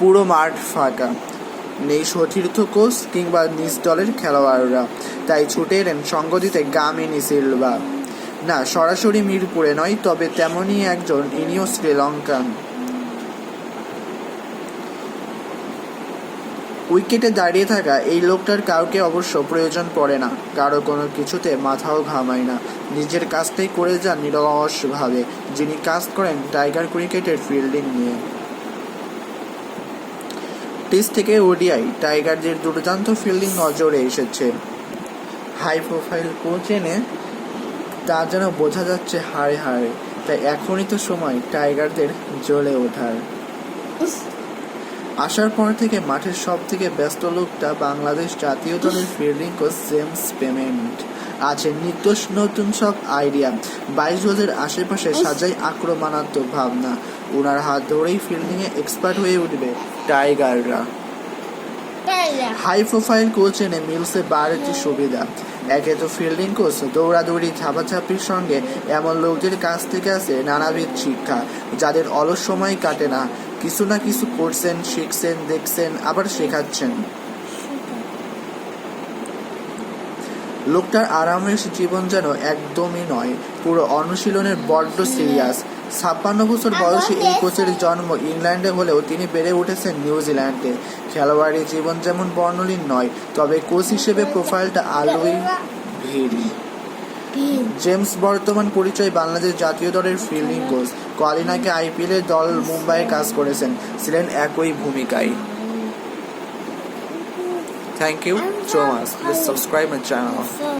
পুরো মাঠ ফাঁকা, নেই সতীর্থ কোচ কিংবা নিজ দলের খেলোয়াড়রা, তাই ছুটে এলেন সঙ্গ দিতে গামিনী সিলভা। না, সরাসরি মিরপুরে নয়, তবে তেমনই একজন ইনিও শ্রীলঙ্কান। উইকেটে দাঁড়িয়ে থাকা এই লোকটার কাউকে অবশ্য প্রয়োজন পড়ে না, কারো কোনো কিছুতে মাথাও ঘামায় না, নিজের কাজটাই করে যান নিরলসভাবে, যিনি কাজ করেন টাইগার ক্রিকেটের ফিল্ডিং নিয়ে। টেস্ট থেকে ওডিআই টাইগারদের দুর্দান্ত ফিল্ডিং নজরে এসেছে। হাই প্রোফাইল কোচ এনে তা যেন বোঝা যাচ্ছে হাড়ে হাড়ে, তাই এখনই তো সময় টাইগারদের জ্বলে ওঠার। আসার পর থেকে মাঠের সব থেকে ব্যস্ত লোকটা বাংলাদেশ জাতীয় দলের ফিল্ডিং কোচ জেমস পেমেন্ট। আছে নিত্য নতুন সব আইডিয়া, 22 গজের আশেপাশে সাজাই আক্রমণাত্মক ভাবনা। ওনার হাত ধরেই ফিল্ডিংয়ে এক্সপার্ট হয়ে উঠবে টাইগাররা। হাই প্রোফাইল কোচ এনে মিলছে বাড়তি সুবিধা। একে তো ফিল্ডিং কোচ, দৌড়াদৌড়ি ঝাপাঝাপির সঙ্গে এমন লোকদের কাছ থেকে আছে নানাবিধ শিক্ষা, যাদের অলস সময় কাটে না, কিছু না কিছু করছেন, শিখছেন, দেখছেন, আবার শেখাচ্ছেন। লোকটার আরামের জীবন যেন একদমই নয়, পুরো অনুশীলনের বড্ড সিরিয়াস। 56 বছর বয়সী এই কোচের জন্ম ইংল্যান্ডে হলেও তিনি বেড়ে উঠেছেন নিউজিল্যান্ডে। খেলোয়াড়ি জীবন যেমন বর্ণলীন নয়, তবে কোচ হিসেবে প্রোফাইলটা আলোই ভিড়। জেমস বর্তমান পরিচয় বাংলাদেশ জাতীয় দলের ফিল্ডিং কোচ। কদিন আগে আইপিএলের দল মুম্বাইয়ে কাজ করেছেন, ছিলেন একই ভূমিকায়। Thank you so much. Please subscribe my channel.